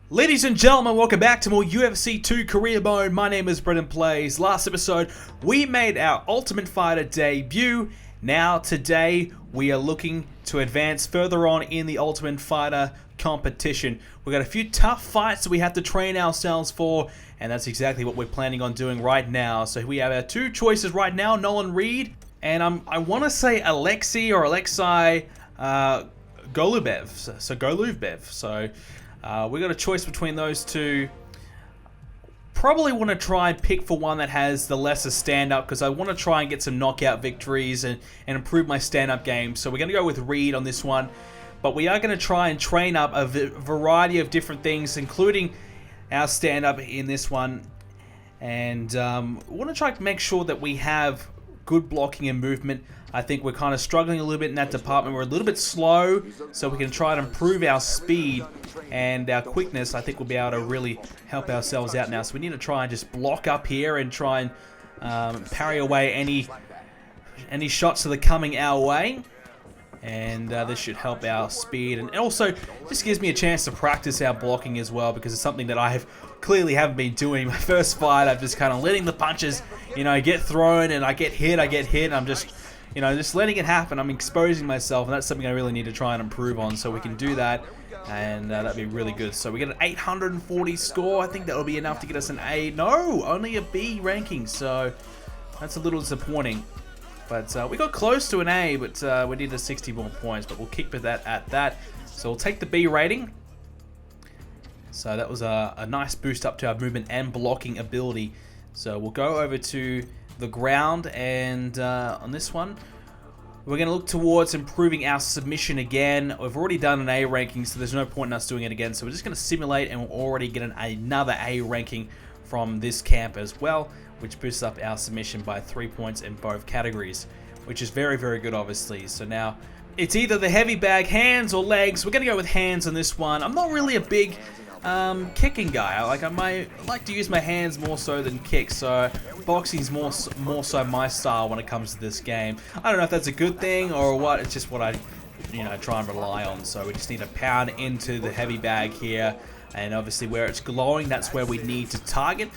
Ladies and gentlemen, welcome back to more UFC 2 Career Mode. My name is BrendenPlayz. Last episode, we made our Ultimate Fighter debut. Now, today, we are looking to advance further on in the Ultimate Fighter competition. We've got a few tough fights that we have to train ourselves for, and that's exactly what we're planning on doing right now. So we have our two choices right now, Nolan Reed, and I want to say Alexei Golubev. So Golubev. So we got a choice between those two. Probably want to try and pick for one that has the lesser stand-up, because I want to try and get some knockout victories and improve my stand-up game. So we're going to go with Reed on this one. But we are going to try and train up a variety of different things, including our stand-up in this one. And we want to try to make sure that we have good blocking and movement. I think we're kind of struggling a little bit in that department. We're a little bit slow, so we can try and improve our speed and our quickness. I think we'll be able to really help ourselves out now. So we need to try and just block up here and try and parry away any shots that are coming our way. And this should help our speed, and also just gives me a chance to practice our blocking as well, because it's something that I clearly haven't been doing. My first fight, I'm just kind of letting the punches, get thrown, and I get hit, and I'm just, just letting it happen. I'm exposing myself, and that's something I really need to try and improve on, so we can do that, and that'd be really good. So we get an 840 score. I think that'll be enough to get us an A. No, only a B ranking, so that's a little disappointing. But we got close to an A, but we needed 60 more points. But we'll keep it at that. So we'll take the B rating. So that was a nice boost up to our movement and blocking ability. So we'll go over to the ground, and on this one, we're going to look towards improving our submission again. We've already done an A ranking, so there's no point in us doing it again. So we're just going to simulate, and we'll already get another A ranking from this camp as well, which boosts up our submission by 3 points in both categories, which is very, very good, obviously. So now it's either the heavy bag, hands or legs. We're going to go with hands on this one. I'm not really a big kicking guy. I like to use my hands more so than kick, so boxing's more so my style when it comes to this game. I don't know if that's a good thing or what. It's just what I try and rely on. So we just need to pound into the heavy bag here, and obviously where it's glowing, that's where we need to target.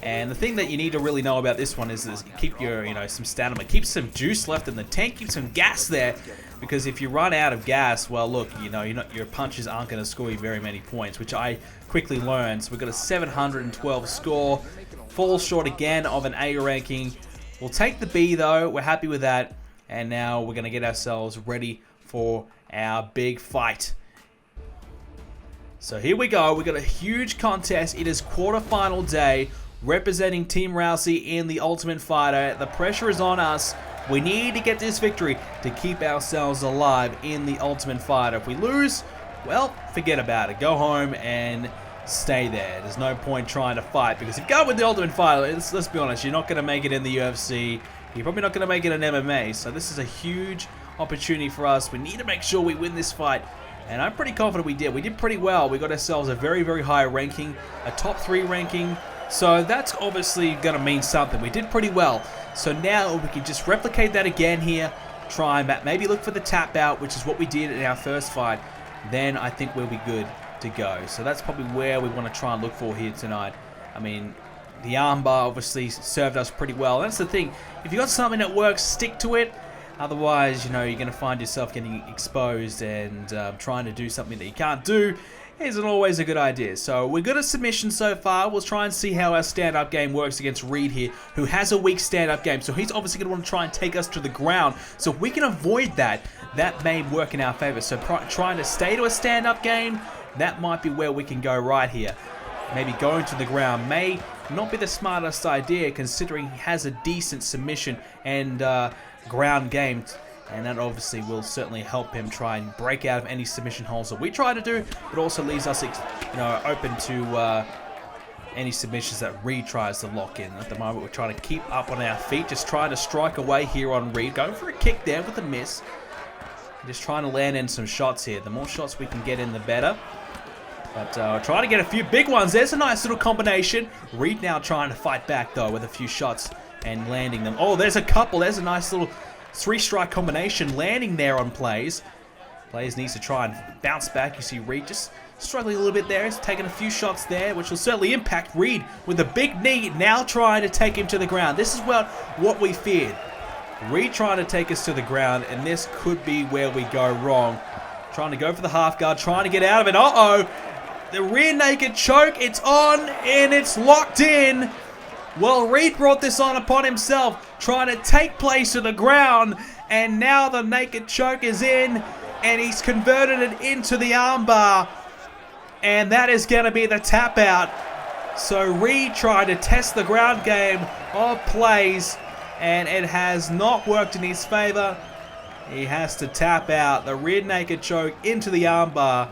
And the thing that you need to really know about this one is keep your, some stamina, keep some juice left in the tank, keep some gas there, because if you run out of gas, well, look, your punches aren't going to score you very many points, which I quickly learned. So we've got a 712 score, falls short again of an A ranking. We'll take the B though, we're happy with that, and now we're going to get ourselves ready for our big fight. So here we go, we got a huge contest. It is quarterfinal day, representing Team Rousey in the Ultimate Fighter. The pressure is on us. We need to get this victory to keep ourselves alive in the Ultimate Fighter. If we lose, well, forget about it. Go home and stay there. There's no point trying to fight, because if you go with the Ultimate Fighter, let's be honest, you're not going to make it in the UFC. You're probably not going to make it in MMA. So this is a huge opportunity for us. We need to make sure we win this fight. And I'm pretty confident we did. We did pretty well. We got ourselves a very, very high ranking, a top 3 ranking. So that's obviously going to mean something. We did pretty well. So now we can just replicate that again here. Try and maybe look for the tap out, which is what we did in our first fight. Then I think we'll be good to go. So that's probably where we want to try and look for here tonight. I mean, the armbar obviously served us pretty well. That's the thing. If you got something that works, stick to it. Otherwise, you're going to find yourself getting exposed, and trying to do something that you can't do isn't always a good idea. So we got a submission so far. We'll try and see how our stand-up game works against Reed here, who has a weak stand-up game. So he's obviously going to want to try and take us to the ground. So if we can avoid that, that may work in our favor. So trying to stay to a stand-up game, that might be where we can go right here. Maybe going to the ground may not be the smartest idea, considering he has a decent submission and ground game, and that obviously will certainly help him try and break out of any submission holes that we try to do, but also leaves us open to any submissions that Reed tries to lock in. At the moment, we're trying to keep up on our feet, just trying to strike away here on Reed, going for a kick there with a miss, just trying to land in some shots here. The more shots we can get in, the better. But trying to get a few big ones. There's a nice little combination. Reed now trying to fight back though with a few shots and landing them. Oh, there's a couple. There's a nice little 3-strike combination landing there on Playz. Playz needs to try and bounce back. You see Reed just struggling a little bit there. He's taking a few shots there, which will certainly impact Reed with a big knee, now trying to take him to the ground. This is what we feared. Reed trying to take us to the ground, and this could be where we go wrong. Trying to go for the half guard, trying to get out of it. Uh-oh. The rear naked choke, it's on, and it's locked in. Well, Reed brought this on upon himself, trying to take Playz to the ground, and now the naked choke is in, and he's converted it into the armbar, and that is going to be the tap out. So Reed tried to test the ground game of Playz, and it has not worked in his favor. He has to tap out the rear naked choke into the armbar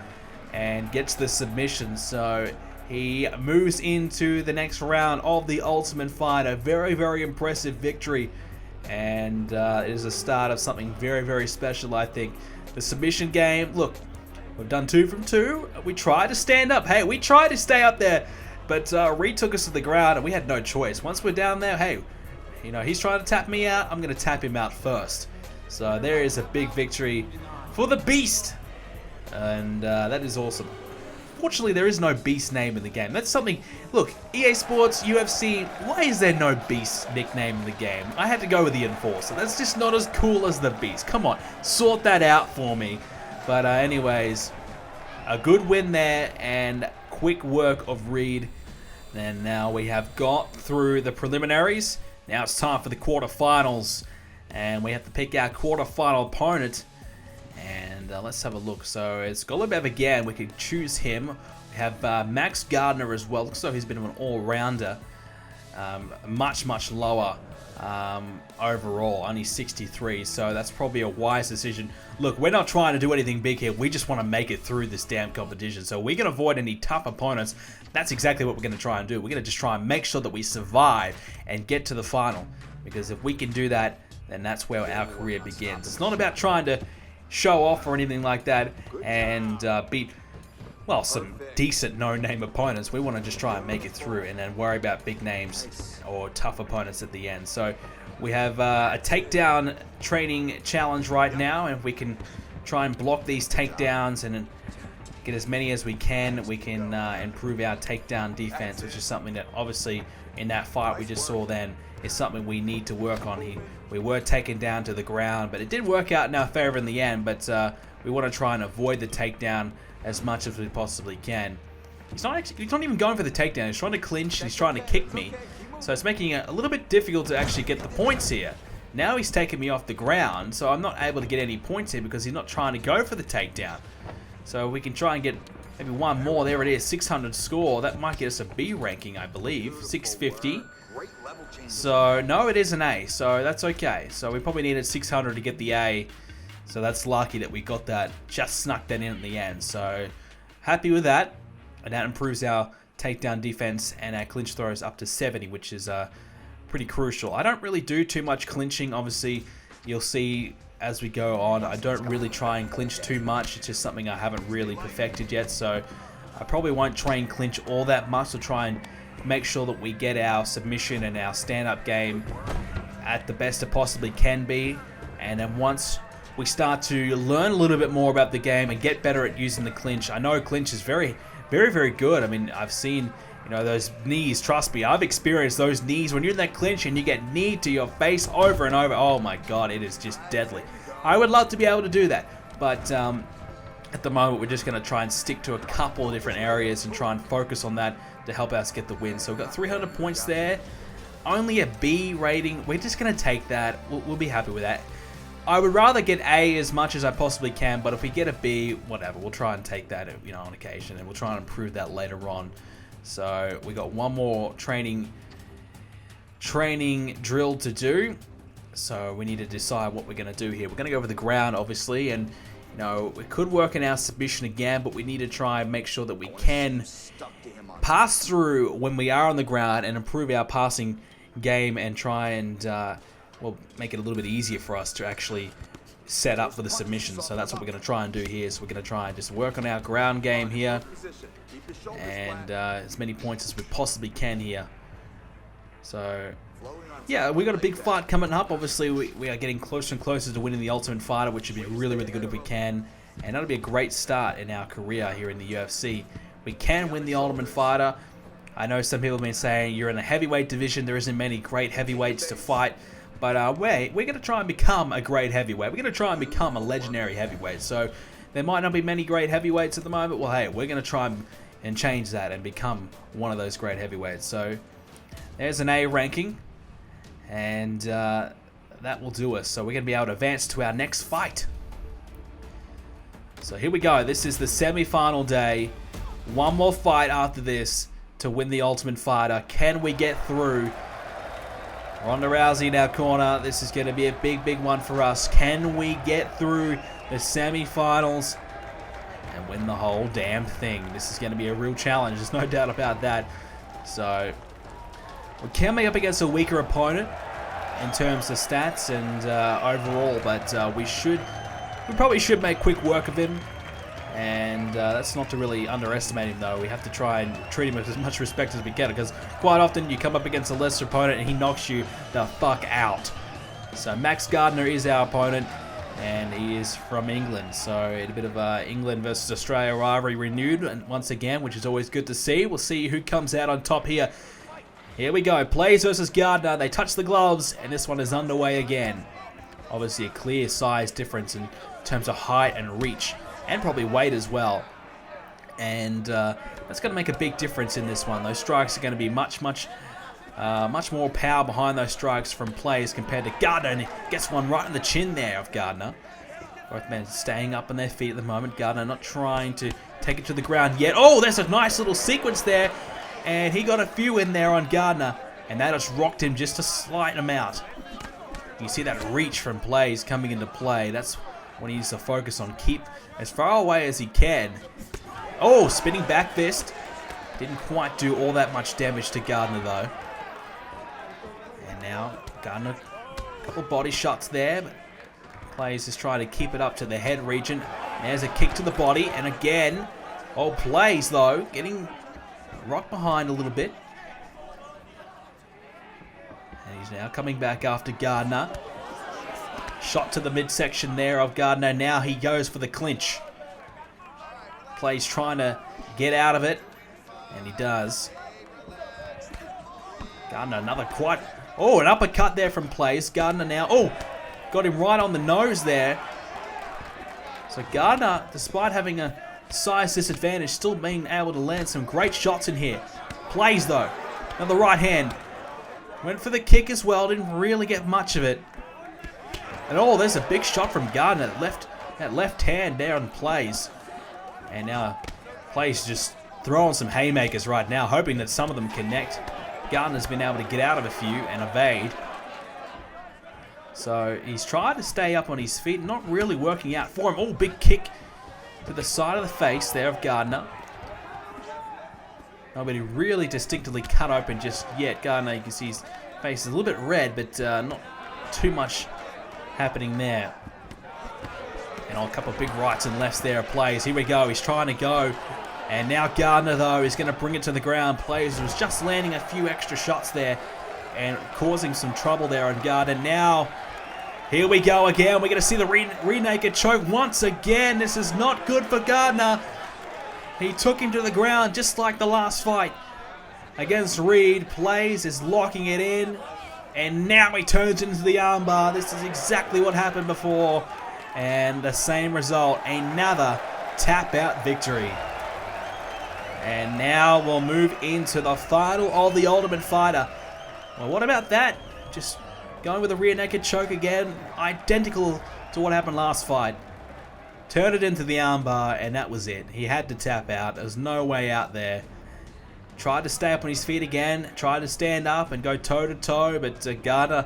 and gets the submission. So he moves into the next round of the Ultimate Fighter. Very, very impressive victory. And it is the start of something very, very special, I think. The submission game, look, we've done 2 from 2. We tried to stand up. Hey, we tried to stay up there. But Reed took us to the ground, and we had no choice. Once we're down there, hey, you know, he's trying to tap me out. I'm going to tap him out first. So there is a big victory for the Beast. And that is awesome. Fortunately, there is no Beast name in the game. That's something... Look, EA Sports, UFC, why is there no Beast nickname in the game? I had to go with the Enforcer. That's just not as cool as the Beast. Come on, sort that out for me. But anyways, a good win there and quick work of Reed. And now we have got through the preliminaries. Now it's time for the quarterfinals. And we have to pick our quarterfinal opponent. And let's have a look. So it's Golubev again. We could choose him. We have Max Gardner as well. Looks like he's been an all-rounder. Much, much lower overall. Only 63. So that's probably a wise decision. Look, we're not trying to do anything big here. We just want to make it through this damn competition. So we can avoid any tough opponents. That's exactly what we're going to try and do. We're going to just try and make sure that we survive and get to the final. Because if we can do that, then that's where our career begins. It's not about trying to show off or anything like that and beat, well, some decent no-name opponents. We want to just try and make it through and then worry about big names or tough opponents at the end. So we have a takedown training challenge right now, and if we can try and block these takedowns and get as many as we can improve our takedown defense, which is something that obviously in that fight we just saw then is something we need to work on here. We were taken down to the ground, but it did work out in our favor in the end. But we want to try and avoid the takedown as much as we possibly can. He's not even going for the takedown. He's trying to clinch. He's trying to kick me. So it's making it a little bit difficult to actually get the points here. Now he's taking me off the ground, so I'm not able to get any points here because he's not trying to go for the takedown. So we can try and get maybe one more. There it is, 600 score. That might get us a B ranking, I believe. 650. So, no, it is an A, so that's okay. So we probably needed 600 to get the A. So that's lucky that we got that, just snuck that in at the end. So, happy with that. And that improves our takedown defense and our clinch throws up to 70, which is pretty crucial. I don't really do too much clinching. Obviously, you'll see as we go on, I don't really try and clinch too much. It's just something I haven't really perfected yet. So, I probably won't try and clinch all that much. I'll try and make sure that we get our submission and our stand-up game at the best it possibly can be. And then once we start to learn a little bit more about the game and get better at using the clinch, I know clinch is very, very, very good. I mean, I've seen, you know, those knees. Trust me, I've experienced those knees when you're in that clinch and you get kneed to your face over and over. Oh my God, it is just deadly. I would love to be able to do that, but at the moment we're just going to try and stick to a couple of different areas and try and focus on that to help us get the win. So we've got 300 points there. Only a B rating. We're just going to take that. We'll be happy with that. I would rather get A as much as I possibly can, but if we get a B, whatever, we'll try and take that, you know, on occasion, and we'll try and improve that later on. So we got one more training drill to do. So we need to decide what we're going to do here. We're going to go over the ground, obviously, and you know, we could work in our submission again, but we need to try and make sure that we can pass through when we are on the ground and improve our passing game and try and, well, make it a little bit easier for us to actually set up for the submission. So that's what we're going to try and do here. So we're going to try and just work on our ground game here and as many points as we possibly can here. So, yeah, we got a big fight coming up. Obviously, we are getting closer and closer to winning the Ultimate Fighter, which would be really, really good if we can. and that'll be a great start in our career here in the UFC. We can win the Ultimate Fighter. I know some people have been saying you're in a heavyweight division, there isn't many great heavyweights to fight, but we're going to try and become a great heavyweight. We're going to try and become a legendary heavyweight. So there might not be many great heavyweights at the moment. Well, hey, we're going to try and change that and become one of those great heavyweights. So there's an A ranking, and that will do us. So we're going to be able to advance to our next fight. So here we go. This is the semi-final day. One more fight after this to win the Ultimate Fighter. Can we get through? Ronda Rousey in our corner. This is going to be a big one for us. Can we get through the semi-finals and win the whole damn thing? This is going to be a real challenge. There's no doubt about that. So we can be up against a weaker opponent in terms of stats and overall, but we probably should make quick work of him. And that's not to really underestimate him, though. We have to try and treat him with as much respect as we can, because quite often you come up against a lesser opponent and he knocks you the fuck out. So Max Gardner is our opponent, and he is from England. So a bit of England versus Australia rivalry renewed and once again, which is always good to see. We'll see who comes out on top here. Here we go. Playz versus Gardner. They touch the gloves, and this one is underway again. Obviously a clear size difference in terms of height and reach, and probably weight as well. And that's going to make a big difference in this one. Those strikes are going to be much more power behind those strikes from Playz compared to Gardner. And he gets one right in the chin there of Gardner. Both men staying up on their feet at the moment. Gardner not trying to take it to the ground yet. Oh, there's a nice little sequence there. And he got a few in there on Gardner. And that just rocked him just a slight amount. You see that reach from Playz coming into play. That's what he needs to focus on. Keep as far away as he can. Oh, spinning back fist. Didn't quite do all that much damage to Gardner, though. And now Gardner, a couple body shots there, but Playz is trying to keep it up to the head region. There's a kick to the body, and again, oh, Playz, though, getting rocked behind a little bit. And he's now coming back after Gardner. Shot to the midsection there of Gardner. Now he goes for the clinch. Playz trying to get out of it, and he does. Gardner, another quite... Oh, an uppercut there from Playz. Gardner now... Oh, got him right on the nose there. So Gardner, despite having a size disadvantage, still being able to land some great shots in here. Playz, though, another right hand. Went for the kick as well. Didn't really get much of it. And oh, there's a big shot from Gardner. That left hand there on Playz. And now Playz just throwing some haymakers right now, hoping that some of them connect. Gardner's been able to get out of a few and evade. So he's tried to stay up on his feet, not really working out for him. Oh, big kick to the side of the face there of Gardner. Nobody really distinctly cut open just yet. Gardner, you can see his face is a little bit red, but not too much happening there. And a couple of big rights and lefts there of Playz. Here we go. He's trying to go. And now Gardner, though, is going to bring it to the ground. Playz was just landing a few extra shots there and causing some trouble there on Gardner. Now, here we go again. We're going to see the rear naked choke once again. This is not good for Gardner. He took him to the ground just like the last fight against Reed. Playz is locking it in. And now he turns into the armbar. This is exactly what happened before. And the same result. Another tap-out victory. And now we'll move into the final of the Ultimate Fighter. Well, what about that? Just going with a rear naked choke again. Identical to what happened last fight. Turned it into the armbar, and that was it. He had to tap out. There was no way out there. Tried to stay up on his feet again. Tried to stand up and go toe-to-toe, but Gardner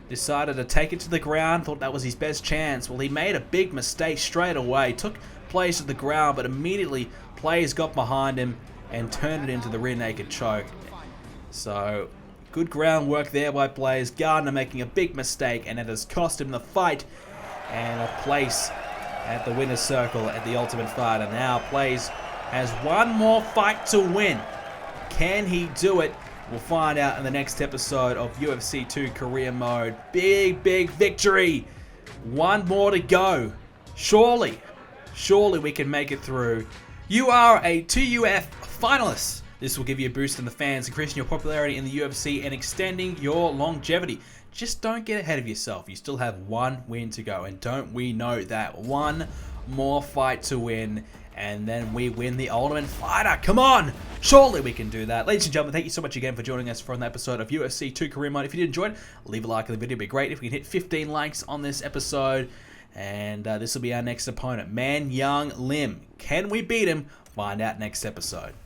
decided to take it to the ground. Thought that was his best chance. Well, he made a big mistake straight away. Took Playz to the ground, but immediately Playz got behind him and turned it into the rear naked choke. So, good groundwork there by Playz. Gardner making a big mistake, and it has cost him the fight and a place at the winner's circle at the Ultimate Fighter. Now Playz has one more fight to win. Can he do it? We'll find out in the next episode of UFC 2 Career Mode. Big victory. One more to go. Surely Surely we can make it through. You are a 2UF finalist. This will give you a boost in the fans, increasing your popularity in the UFC and extending your longevity. Just don't get ahead of yourself. You still have one win to go, and don't we know that? One more fight to win, and then we win the Ultimate Fighter. Come on! Surely we can do that. Ladies and gentlemen, thank you so much again for joining us for an episode of UFC 2 Career Mode. If you did enjoy it, leave a like on the video. It'd be great if we can hit 15 likes on this episode. And this will be our next opponent, Man Young Lim. Can we beat him? Find out next episode.